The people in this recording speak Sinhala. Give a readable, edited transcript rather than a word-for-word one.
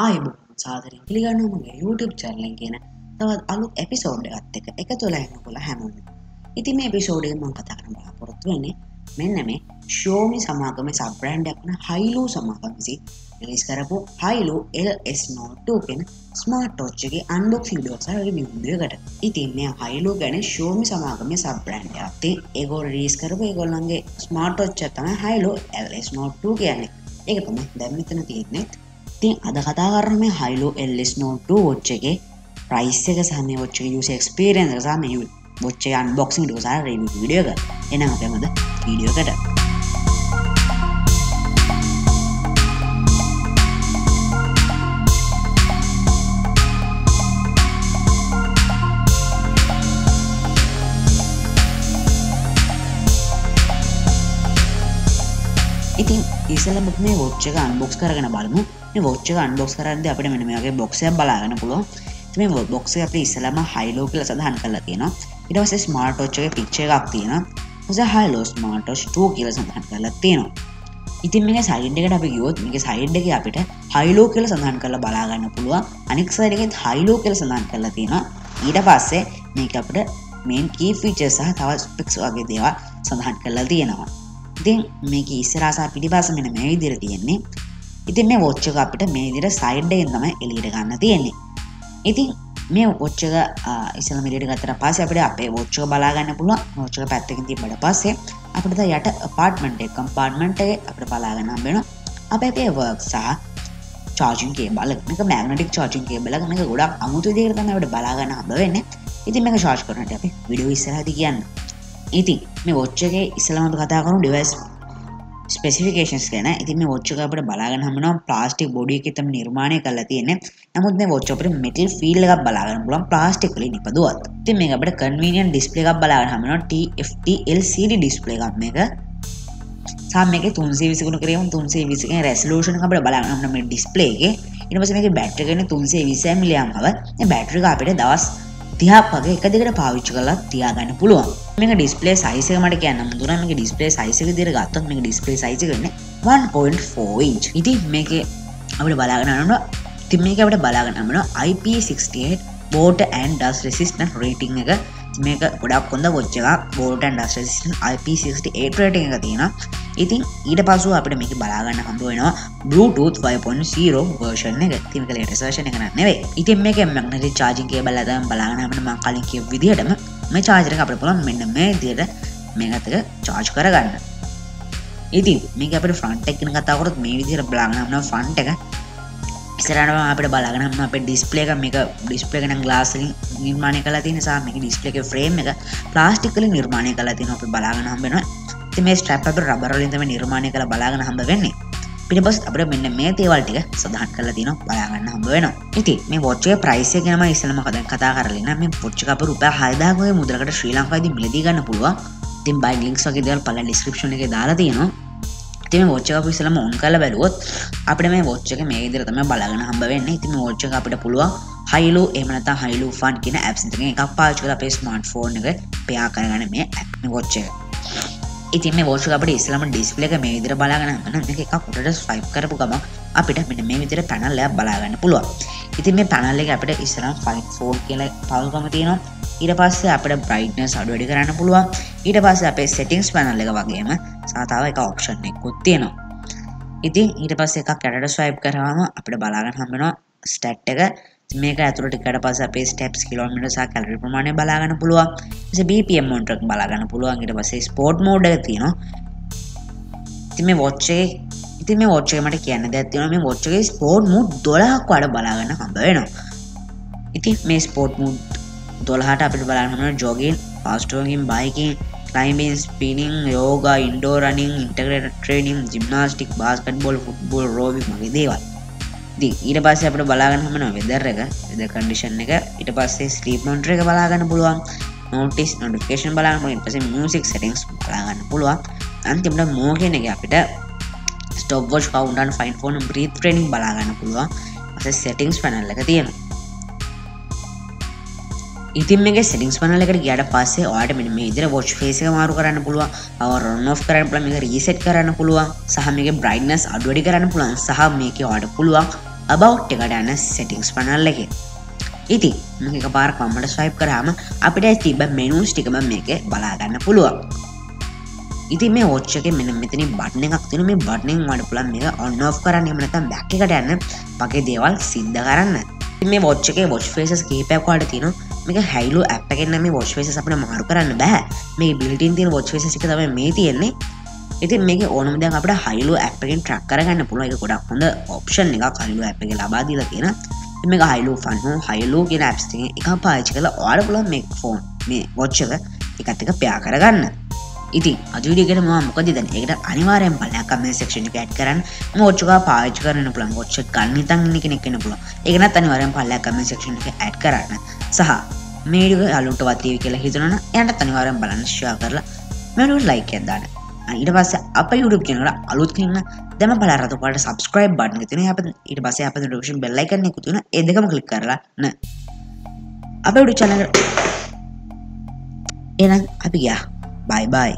ආයිබෝ සාදරයෙන් පිළිගන්නවා මගේ YouTube channel එකෙන් කියන තවත් අලුත් එපිසෝඩ් එකක් එකතු වෙලා ඉන්නකොලා හැමෝම. ඉතින් මේ එපිසෝඩ් එකේ මම කතා කරන්න බලාපොරොත්තු වෙන්නේ මෙන්න මේ Xiomi සමාගමේ සබ් බ්‍රෑන්ඩ් එකක් වන Haylou සමාගම විසින් රිලීස් කරපු Haylou Ls02 කියන ස්මාර්ට් වොච් එකේ අන්බොක්සිං වීඩියෝ සහ රිවිව් වීඩියෝ එකට. ඉතින් මේ Haylou ගැන Xiomi සමාගමේ සබ් බ්‍රෑන්ඩ් එකක්. ඉතින් ඒගොල්ලෝ රිලීස් කරපු ඒගොල්ලන්ගේ ස්මාර්ට් වොච් එක තමයි Haylou Ls02 කියන්නේ. ඒක තමයි දැන් මෙතන තියෙන්නේ. ඉතින් අද කතා කරන්නේ මේ Haylou Ls02 watch එකේ price එක සහ මේ watch එකේ user experience එක සහ මේ watch එකේ unboxing එක සහ review video එක. එහෙනම් අපි යමුද වීඩියෝ එකට. ඉතින් ඉස්සෙල්ලාම මේ watch එක unbox කරගෙන බලමු. මේ watch එක unbox කරද්දී අපිට මෙන්න මේ වගේ box එකක් බලා ගන්න පුළුවන්. ඉතින් මේ box එක අපිට ඉස්සෙල්ලාම Haylou කියලා සඳහන් කරලා තියෙනවා. ඊට පස්සේ smart watch එකේ picture එකක් තියෙනවා. ඊට Haylou smartwatch 2 කියලා සඳහන් කරලා තියෙනවා. ඉතින් මේකේ side එකට අපි ගියොත් මේකේ side එකේ අපිට Haylou කියලා සඳහන් කරලා බලා ගන්න පුළුවන්. අනෙක් side එකෙත් Haylou කියලා සඳහන් කරලා තියෙනවා. ඊට පස්සේ මේක අපිට main key features සහ තව specs වගේ දේවල් සඳහන් කරලා තියෙනවා. ඉතින් මේක ඉස්සරහා සහ පිටිපස්ස මෙන්න මේ විදිහට තියෙන්නේ. ඉතින් මේ watch එක අපිට මේ විදිහට side එකෙන් තමයි එළියට ගන්න තියෙන්නේ. ඉතින් මේ watch එක ඉස්සෙල්ලාම එළියට ගත්තට පස්සේ අපිට අපේ watch එක බලා ගන්න පුළුවන්. watch එක පැත්තකින් තිබ්බට පස්සේ අපිට දැන් යට compartment එකේ අපිට බලා ගන්න හම්බ වෙනවා. අපේ paperwork සහ charging cable එක. මේක magnetic charging cable එක. මේක ගොඩක් අමුතු විදිහකට තමයි අපිට බලා ගන්න හම්බ වෙන්නේ. ඉතින් මේක charge කරනකොට අපි video ඉස්සරහදී කියන්න. ඉතින් මේ watch එකේ ඉස්සෙල්ලාම අපි කතා කරමු device specifications ගැන. ඉතින් මේ watch එක අපිට බලා ගන්න හම්බ වෙනවා plastic body එකේ තමයි නිර්මාණය කරලා තියෙන්නේ. නමුත් මේ watch අපිට metal feel එකක් බලා ගන්න පුළුවන් plastic වලින් නිපදවුවත්. ඉතින් මේක අපිට convenient display එකක් බලා ගන්න හම්බ වෙනවා TFT LCD display එකක් මේක. සහ මේකේ 320 × 320 ගේ resolution එක අපිට බලා ගන්න හම්බ මේ display එකේ. ඊට පස්සේ මේකේ battery එක ඉන්නේ 320 mAh. මේ battery එක අපිට දවස් 30ක් වගේ එක දිගට පාවිච්චි කරලා තියාගන්න පුළුවන්. මේක display size එක මට කියන්න මුදුනා මේක display size එක විදිහට ගත්තොත් මේක display size එක ඉන්නේ 1.4 inch. ඉතින් මේකේ අපිට බලා ගන්න යනවා. ඉතින් මේක අපිට බලා ගන්න යනවා IP68 water and dust resistant rating එක. මේක ගොඩක් හොඳ watch එකක්. water and dust resistant IP68 rating එක තියෙනවා. ඉතින් ඊට පස්සෙ අපිට මේක බලා ගන්න හම්බ වෙනවා Bluetooth 5.0 version එක. ඉතින් මේක latest version එක නෙවෙයි. ඉතින් මේකේ magnetic charging cable එක තමයි බලා ගන්න අපිට මම කලින් කියපු විදිහටම මේ charger එක අපිට පුළුවන් මෙන්න මේ විදිහට මේකත් එක charge කරගන්න. ඉතින් මේක අපිට front එක ගැන කතා කරොත් මේ විදිහට බලා ගන්න අපිට front එක ඉස්සරහටම අපිට බලා ගන්න අපේ අපේ display එක මේක display එක නම් glass වලින් නිර්මාණය කරලා තියෙන නිසා මේකේ display එකේ frame එක plastic වලින් නිර්මාණය කරලා තියෙනවා අපිට බලා ගන්න හම්බ වෙනවා. ඉතින් මේ strap අපිට rubber වලින් තමයි නිර්මාණය කරලා බලා ගන්න හම්බ වෙන්නේ. ඊට පස්සේ අපිට මෙන්න මේ දේවල් ටික සඳහන් කරලා තියෙනවා බලා ගන්න හම්බ වෙනවා. ඉතින් මේ watch එකේ price එක ගැන මම ඉස්සෙල්ලාම කතා කරලා ඉන්නා. මේ watch එක අපිට රුපියල් 6000 වගේ මුදලකට ශ්‍රී ලංකාවේදී මිලදී ගන්න පුළුවන්. ඉතින් buy links වගේ දේවල් පළල description එකේ දාලා තියෙනවා. ඉතින් මේ watch එක අපි ඉස්සෙල්ලාම on කරලා බැලුවොත් අපිට මේ watch එක මේ විදිහට තමයි බලාගෙන හම්බ වෙන්නේ. ඉතින් මේ watch එක අපිට පුළුවන් Haylou එහෙම නැත්නම් Haylou Fun කියන apps එකෙන් එකක් පාවිච්චි කරලා අපේ smartphone එක pair කරගන්න මේ watch එක. ඉතින් මේ watch එක අපිට ඉස්සෙල්ලාම display එක මේ විදිහට බලාගෙන හම්බ මේක එකක් උඩට swipe කරපු ගමන් අපිට මෙන්න මේ විදිහට panel එකක් බලා ගන්න පුළුවන්. ඉතින් මේ panel එකේ අපිට ඉස්සෙල්ලාම find phone කියලා පාවිච්චි තියෙනවා. ඊට පස්සේ අපිට brightness අඩු වැඩි කරන්න පුළුවන්. ඊට පස්සේ අපේ settings panel එක වගේම සාතාව එක option එකකුත් තියෙනවා. ඉතින් ඊට පස්සේ එකක් යටට swipe කරාම අපිට බලා ගන්න හම්බ වෙනවා stat එක. මේක ඇතුළට ටිකකට පස්සේ අපේ steps kilometer සහ calorie ප්‍රමාණය බලා ගන්න පුළුවන්. ඊට පස්සේ BPM monitor එක බලා ගන්න පුළුවන්. ඊට පස්සේ sport mode එක තියෙනවා. ඉතින් මේ watch එකේ මට කියන්න දෙයක් තියෙනවා. මේ watch එකේ sport mode 12ක් වඩා බලා ගන්න හම්බ වෙනවා. ඉතින් මේ sport mode 12ට අපිට බලන්න ඕන jogging, fast walking, biking, climbing, spinning, yoga, indoor running, integrated training, gymnastics, basketball, football, rowing වගේ දේවල්. ඉතින් ඊට පස්සේ අපිට බලා ගන්න හම්බ වෙනවා weather condition එක. ඊට පස්සේ sleep monitor එක බලා ගන්න පුළුවන්. notification බලා ගන්න පුළුවන්. ඊට පස්සේ music settings බලා ගන්න පුළුවන්. අන්තිමට more කියන එක අපිට stopwatch, countdown, find phone, breathe training බලා ගන්න පුළුවන්. ඊට පස්සේ settings panel එක තියෙනවා. ඉතින් මේකේ settings panel එකට ගියාට පස්සේ ඔයාලට මෙන්න මේ විදිහට watch face එක මාරු කරන්න පුළුවන්. power on off කරන්න පුළුවන්. මේක reset කරන්න පුළුවන්. සහ මේකේ brightness අඩු වැඩි කරන්න පුළුවන්. සහ මේකේ ඔයාලට පුළුවන් about එකට යන settings panel එකේ. ඉතින් මේක එකපාරක් වම්මට swipe කරාම අපිට තිබ්බ menus ටිකම මේකේ බලා ගන්න පුළුවන්. ඉතින් මේ watch එකේ මෙන්න මෙතනින් button එකක් තියෙනවා. මේ button එකෙන් වඩ පුළුවන් මේක on off කරන්න. එහෙම නැත්නම් back එකට යන්න වගේ දේවල් සිද්ධ කරන්න. ඉතින් මේ watch එකේ watch faces කීපයක් වඩ තියෙනවා. මේක Haylou app එකෙන් නම් මේ watch faces අපිට මාරු කරන්න බෑ. මේ built in තියෙන watch faces එක තමයි මේ තියෙන්නේ. ඉතින් මේකේ ඕනම දෙයක් අපිට Haylou app එකෙන් track කරගන්න පුළුවන්. ඒක ගොඩක් හොඳ option එකක් Haylou app එකේ ලබා දීලා තියෙනවා. ඉතින් මේක Haylou Fun Home Haylou කියන apps එකෙන් එකක් පාවිච්චි කරලා ඔයාලා පුළුවන් මේ phone මේ watch එක එකත් එක්ක pair කරගන්න. ඉතින් අද වීඩියෝ එකට මම මොකද දන්නේ? ඒකට අනිවාර්යෙන් බලන්න comment section එක add කරන්න. මේ watch එක පාවිච්චි කරන්න පුළුවන්. watch එක ගන්න හිතන් ඉන්න කෙනෙක් වෙන්න පුළුවන්. ඒක නැත් අනිවාර්යෙන් බලන්න comment section එක add කරන්න. සහ මේ වීඩියෝ යාළුවන්ට වටේවි කියලා හිතනවනම් එයාට අනිවාර්යෙන් බලන්න share කරලා මේ වීඩියෝට like එකක් දාන්න. ඊට පස්සේ අපේ YouTube channel එකට අලුත් කෙනෙක් දැන් බලන්න රතු පාට subscribe button එක තියෙනවා. ඊට පස්සේ අපේ notification bell icon එක තියෙනවා. ඒ දෙකම click කරලා න අපේ YouTube channel එක එහෙනම් අපි ගියා. bye bye.